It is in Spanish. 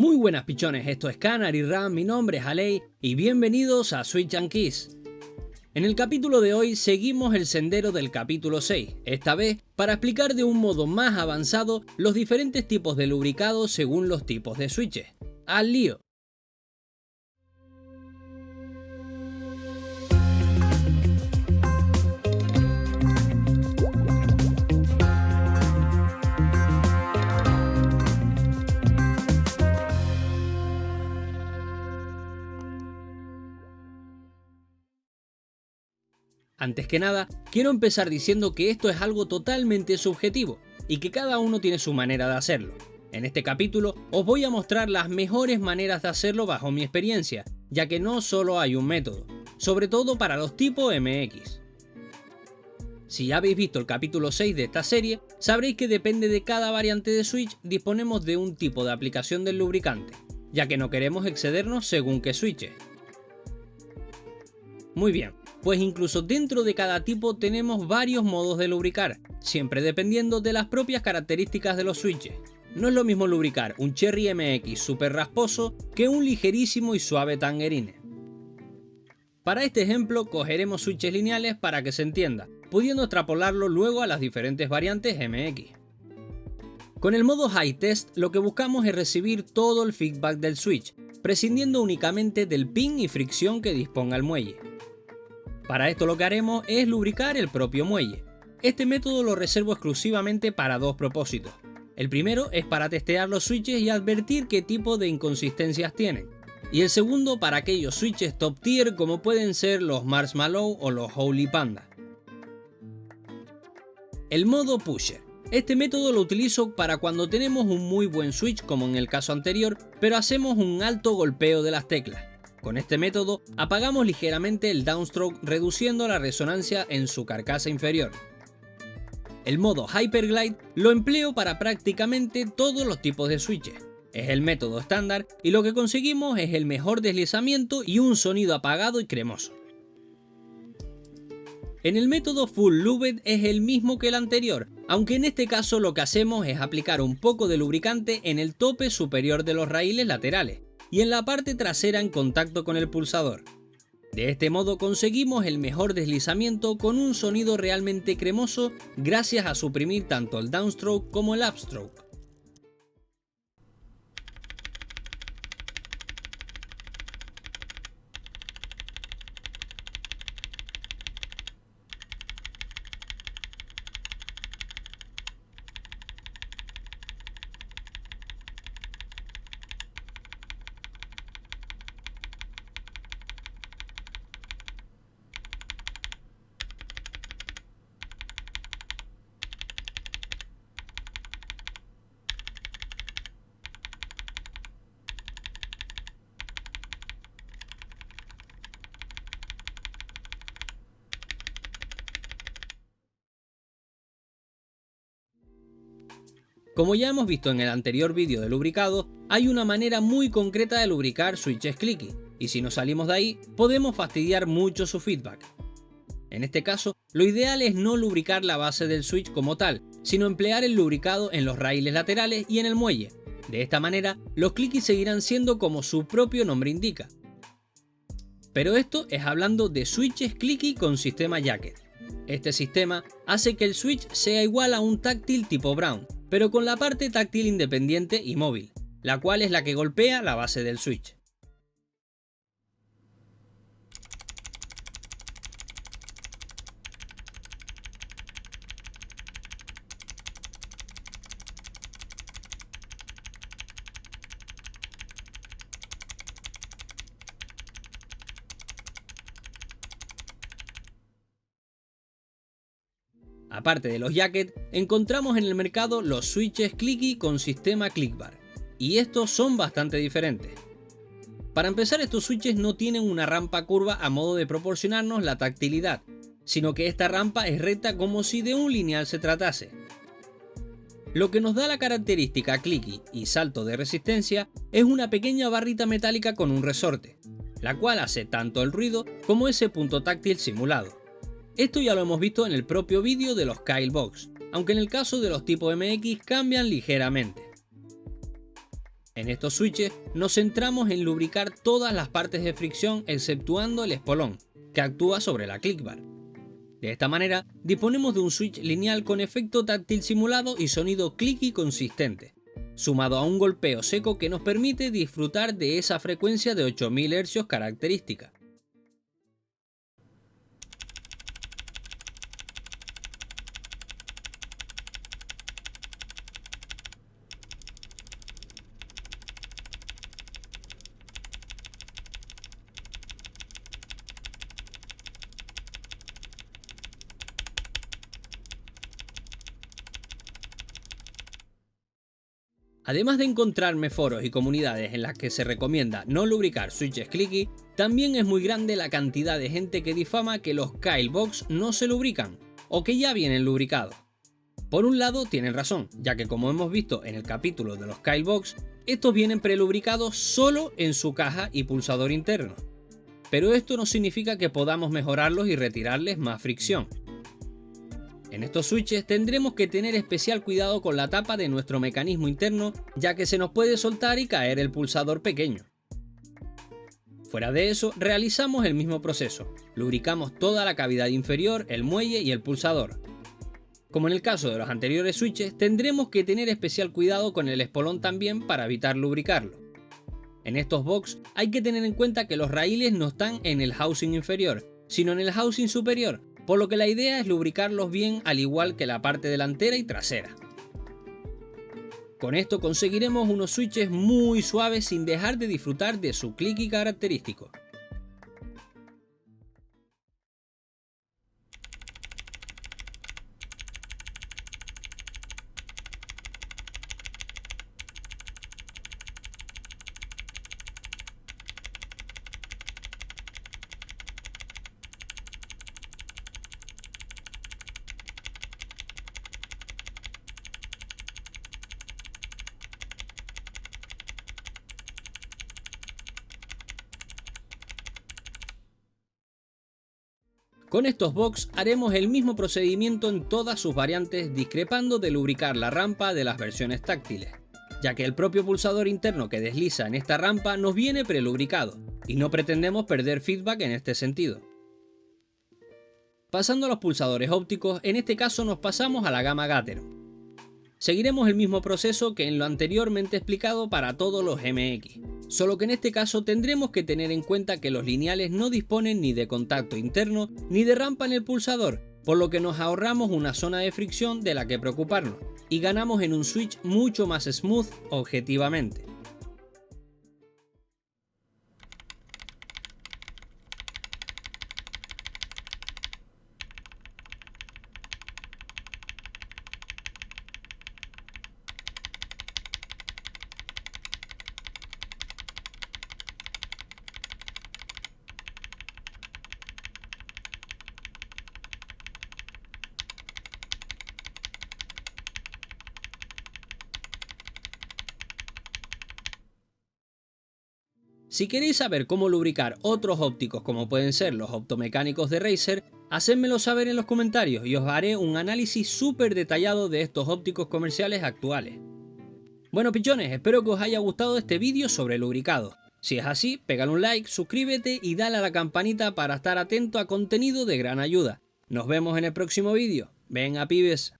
Muy buenas pichones, esto es Canary Ram, mi nombre es Aley y bienvenidos a Switch and Keys. En el capítulo de hoy seguimos el sendero del capítulo 6, esta vez para explicar de un modo más avanzado los diferentes tipos de lubricado según los tipos de switches. ¡Al lío! Antes que nada, quiero empezar diciendo que esto es algo totalmente subjetivo y que cada uno tiene su manera de hacerlo. En este capítulo os voy a mostrar las mejores maneras de hacerlo bajo mi experiencia, ya que no solo hay un método, sobre todo para los tipos MX. Si ya habéis visto el capítulo 6 de esta serie, sabréis que depende de cada variante de switch disponemos de un tipo de aplicación del lubricante, ya que no queremos excedernos según qué switches. Muy bien, pues incluso dentro de cada tipo tenemos varios modos de lubricar, siempre dependiendo de las propias características de los switches. No es lo mismo lubricar un Cherry MX super rasposo que un ligerísimo y suave Tangerine. Para este ejemplo cogeremos switches lineales para que se entienda, pudiendo extrapolarlo luego a las diferentes variantes MX. Con el modo High Test lo que buscamos es recibir todo el feedback del switch, prescindiendo únicamente del ping y fricción que disponga el muelle. Para esto lo que haremos es lubricar el propio muelle. Este método lo reservo exclusivamente para dos propósitos. El primero es para testear los switches y advertir qué tipo de inconsistencias tienen. Y el segundo para aquellos switches top tier como pueden ser los Marshmallow o los Holy Panda. El modo Pusher. Este método lo utilizo para cuando tenemos un muy buen switch como en el caso anterior, pero hacemos un alto golpeo de las teclas. Con este método apagamos ligeramente el downstroke reduciendo la resonancia en su carcasa inferior. El modo Hyperglide lo empleo para prácticamente todos los tipos de switches. Es el método estándar y lo que conseguimos es el mejor deslizamiento y un sonido apagado y cremoso. En el método Full Lubed es el mismo que el anterior, aunque en este caso lo que hacemos es aplicar un poco de lubricante en el tope superior de los raíles laterales y en la parte trasera en contacto con el pulsador. De este modo conseguimos el mejor deslizamiento con un sonido realmente cremoso gracias a suprimir tanto el downstroke como el upstroke. Como ya hemos visto en el anterior vídeo de lubricado, hay una manera muy concreta de lubricar switches clicky, y si nos salimos de ahí, podemos fastidiar mucho su feedback. En este caso, lo ideal es no lubricar la base del switch como tal, sino emplear el lubricado en los raíles laterales y en el muelle. De esta manera, los clicky seguirán siendo como su propio nombre indica. Pero esto es hablando de switches clicky con sistema jacket. Este sistema hace que el switch sea igual a un táctil tipo Brown, pero con la parte táctil independiente y móvil, la cual es la que golpea la base del switch. Aparte de los jackets, encontramos en el mercado los switches clicky con sistema clickbar, y estos son bastante diferentes. Para empezar, estos switches no tienen una rampa curva a modo de proporcionarnos la tactilidad, sino que esta rampa es recta como si de un lineal se tratase. Lo que nos da la característica clicky y salto de resistencia es una pequeña barrita metálica con un resorte, la cual hace tanto el ruido como ese punto táctil simulado. Esto ya lo hemos visto en el propio vídeo de los Kyle Box, aunque en el caso de los tipo MX cambian ligeramente. En estos switches nos centramos en lubricar todas las partes de fricción exceptuando el espolón, que actúa sobre la click bar. De esta manera, disponemos de un switch lineal con efecto táctil simulado y sonido clicky consistente, sumado a un golpeo seco que nos permite disfrutar de esa frecuencia de 8000 Hz característica. Además de encontrarme foros y comunidades en las que se recomienda no lubricar switches clicky, también es muy grande la cantidad de gente que difama que los Kyle-Box no se lubrican, o que ya vienen lubricados. Por un lado tienen razón, ya que como hemos visto en el capítulo de los Kyle-Box, estos vienen prelubricados solo en su caja y pulsador interno. Pero esto no significa que podamos mejorarlos y retirarles más fricción. En estos switches tendremos que tener especial cuidado con la tapa de nuestro mecanismo interno, ya que se nos puede soltar y caer el pulsador pequeño. Fuera de eso, realizamos el mismo proceso, lubricamos toda la cavidad inferior, el muelle y el pulsador. Como en el caso de los anteriores switches, tendremos que tener especial cuidado con el espolón también para evitar lubricarlo. En estos box hay que tener en cuenta que los raíles no están en el housing inferior, sino en el housing superior, por lo que la idea es lubricarlos bien al igual que la parte delantera y trasera. Con esto conseguiremos unos switches muy suaves sin dejar de disfrutar de su clicky característico. Con estos box haremos el mismo procedimiento en todas sus variantes, discrepando de lubricar la rampa de las versiones táctiles, ya que el propio pulsador interno que desliza en esta rampa nos viene prelubricado, y no pretendemos perder feedback en este sentido. Pasando a los pulsadores ópticos, en este caso nos pasamos a la gama Gateron. Seguiremos el mismo proceso que en lo anteriormente explicado para todos los MX, solo que en este caso tendremos que tener en cuenta que los lineales no disponen ni de contacto interno ni de rampa en el pulsador, por lo que nos ahorramos una zona de fricción de la que preocuparnos y ganamos en un switch mucho más smooth objetivamente. Si queréis saber cómo lubricar otros ópticos como pueden ser los optomecánicos de Razer, hacedmelo saber en los comentarios y os haré un análisis súper detallado de estos ópticos comerciales actuales. Bueno pichones, espero que os haya gustado este vídeo sobre lubricado. Si es así, pégale un like, suscríbete y dale a la campanita para estar atento a contenido de gran ayuda. Nos vemos en el próximo vídeo. Venga pibes.